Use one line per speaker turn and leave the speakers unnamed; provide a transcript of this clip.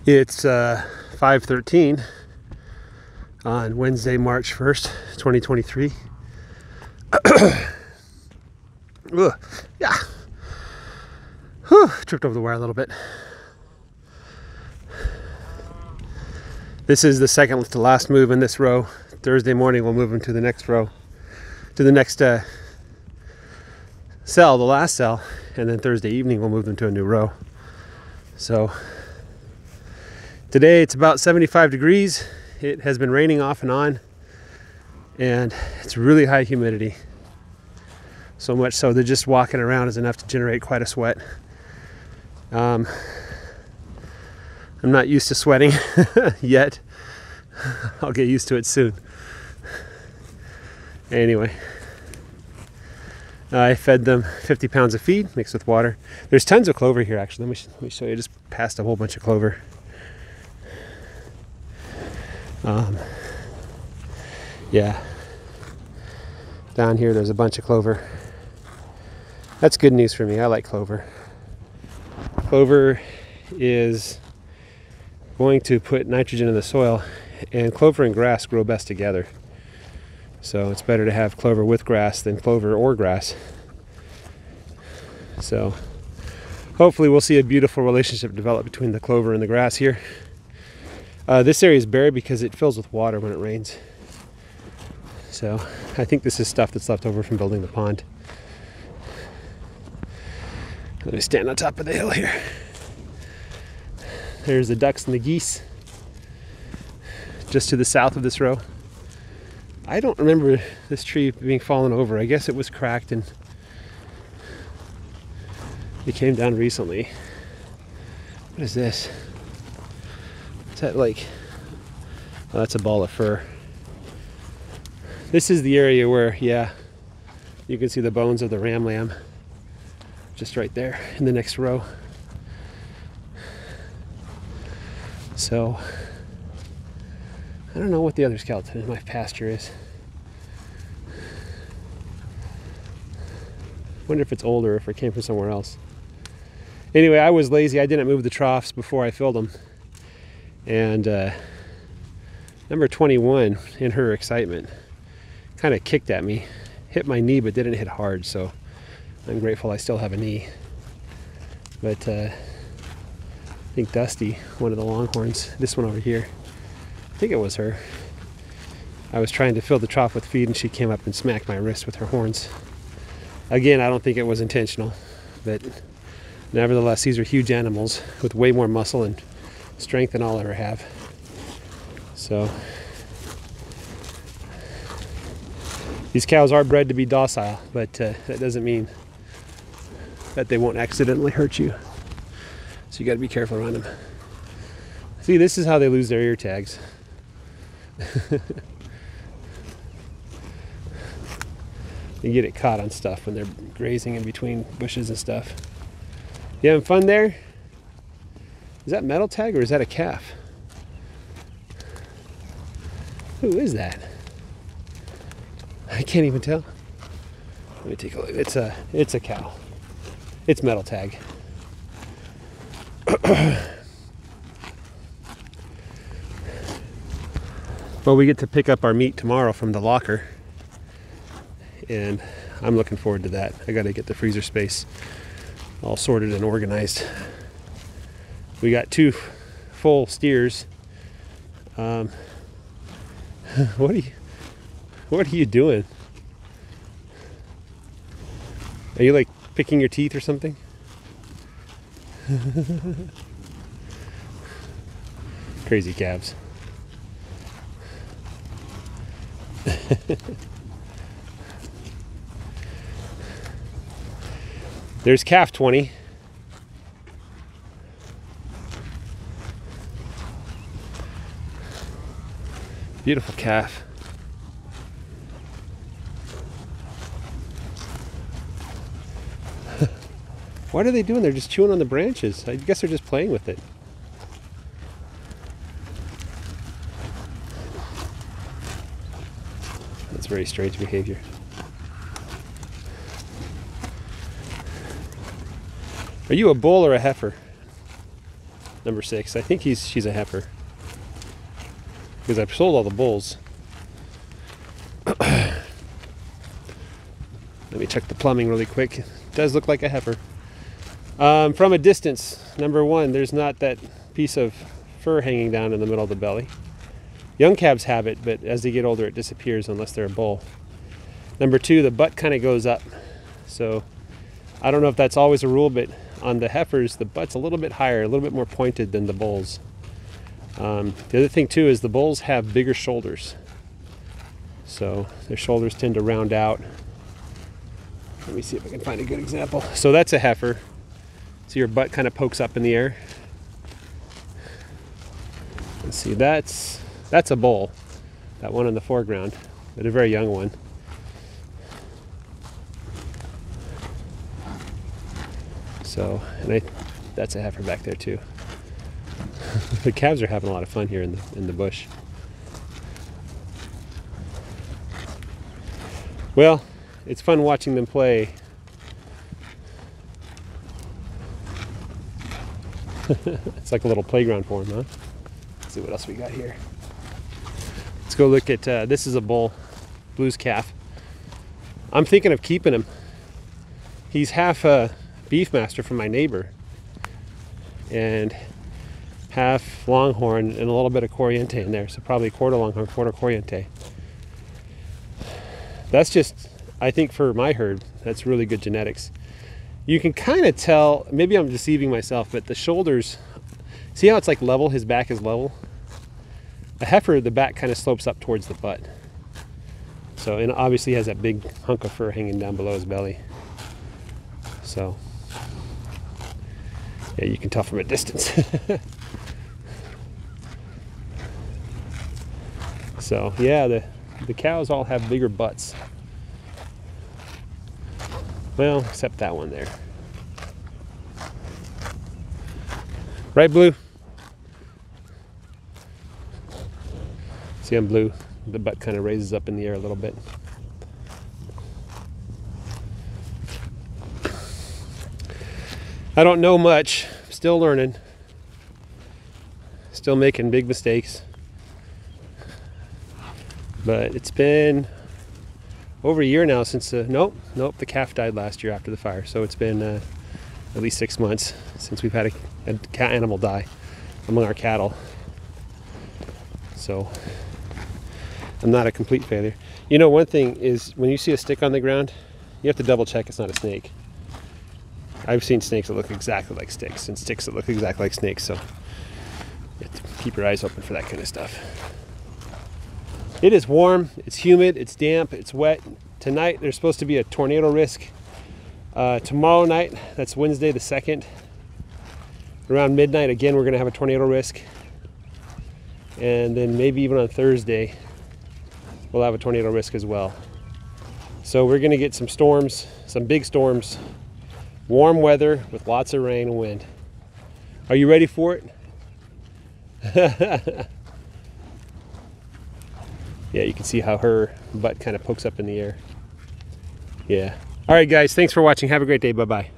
It's 5:13 on Wednesday, March 1st, 2023. Ugh, yeah. Whew, tripped over the wire a little bit. This is the second to last move in this row. Thursday morning we'll move them to the next row, to the next cell, the last cell, and then Thursday evening we'll move them to a new row. So today it's about 75 degrees. It has been raining off and on, and it's really high humidity. So much so that just walking around is enough to generate quite a sweat. I'm not used to sweating yet. I'll get used to it soon. Anyway, I fed them 50 pounds of feed mixed with water. There's tons of clover here, actually. Let me show you. I just passed a whole bunch of clover. Yeah. Down here, there's a bunch of clover. That's good news for me. I like clover. Clover is going to put nitrogen in the soil, and clover and grass grow best together. So it's better to have clover with grass than clover or grass. So hopefully we'll see a beautiful relationship develop between the clover and the grass here. This area is bare because it fills with water when it rains. So I think this is stuff that's left over from building the pond. Let me stand on top of the hill here. There's the ducks and the geese just to the south of this row. I don't remember this tree being fallen over. I guess it was cracked and it came down recently. What is this? Is that like, oh, that's a ball of fur. This is the area where, yeah, you can see the bones of the ram lamb just right there in the next row. So I don't know what the other skeleton in my pasture is. Wonder if it's older, if it came from somewhere else. Anyway, I was lazy. I didn't move the troughs before I filled them. And number 21, in her excitement, kind of kicked at me, hit my knee, but didn't hit hard. So I'm grateful I still have a knee. But I think Dusty, one of the longhorns, this one over here, I think it was her. I was trying to fill the trough with feed and she came up and smacked my wrist with her horns. Again, I don't think it was intentional, but nevertheless, these are huge animals with way more muscle and strength than I'll ever have. So these cows are bred to be docile, but that doesn't mean that they won't accidentally hurt you. So you got to be careful around them. See, this is how they lose their ear tags. They get it caught on stuff when they're grazing in between bushes and stuff. You having fun there? Is that metal tag or is that a calf? Who is that? I can't even tell. Let me take a look. It's a cow. It's metal tag. Well, we get to pick up our meat tomorrow from the locker, and I'm looking forward to that. I got to get the freezer space all sorted and organized. We got 2 full steers. What are you doing? Are you like picking your teeth or something? Crazy calves. There's calf 20. Beautiful calf. What are they doing? They're just chewing on the branches. I guess they're just playing with it. That's very strange behavior. Are you a bull or a heifer? number 6. I think she's a heifer, because I've sold all the bulls. Let me check the plumbing really quick. It does look like a heifer. From a distance, number 1, there's not that piece of fur hanging down in the middle of the belly. Young calves have it, but as they get older it disappears unless they're a bull. Number 2, the butt kind of goes up. So I don't know if that's always a rule, but on the heifers the butt's a little bit higher, a little bit more pointed than the bulls. The other thing too is the bulls have bigger shoulders. So their shoulders tend to round out. Let me see if I can find a good example. So that's a heifer. So your butt kind of pokes up in the air. Let's see, that's a bull. That one in the foreground, but a very young one. So, and that's a heifer back there too. The calves are having a lot of fun here in the bush. Well, it's fun watching them play. It's like a little playground for them, huh? Let's see what else we got here. Let's go look at, this is a bull, Blue's calf. I'm thinking of keeping him. He's half a beefmaster from my neighbor, and half longhorn and a little bit of Corriente in there, so probably quarter longhorn, quarter Corriente. That's just, I think for my herd, that's really good genetics. You can kind of tell, maybe I'm deceiving myself, but the shoulders, see how it's like level, his back is level? A heifer, the back kind of slopes up towards the butt. So, and obviously he has that big hunk of fur hanging down below his belly. So, yeah, you can tell from a distance. So, yeah, the cows all have bigger butts. Well, except that one there. Right, Blue? See, on Blue, the butt kind of raises up in the air a little bit. I don't know much, still learning, still making big mistakes, but it's been over a year now since, nope, the calf died last year after the fire, so it's been at least 6 months since we've had a cat animal die among our cattle. So I'm not a complete failure. You know, one thing is when you see a stick on the ground, you have to double check it's not a snake. I've seen snakes that look exactly like sticks and sticks that look exactly like snakes, so you have to keep your eyes open for that kind of stuff. It is warm, it's humid, it's damp, it's wet. Tonight there's supposed to be a tornado risk. Tomorrow night, that's Wednesday the 2nd, around midnight again we're going to have a tornado risk. And then maybe even on Thursday we'll have a tornado risk as well. So we're going to get some storms, some big storms. Warm weather with lots of rain and wind. Are you ready for it? Yeah, you can see how her butt kind of pokes up in the air. Yeah. All right, guys, thanks for watching. Have a great day. Bye-bye.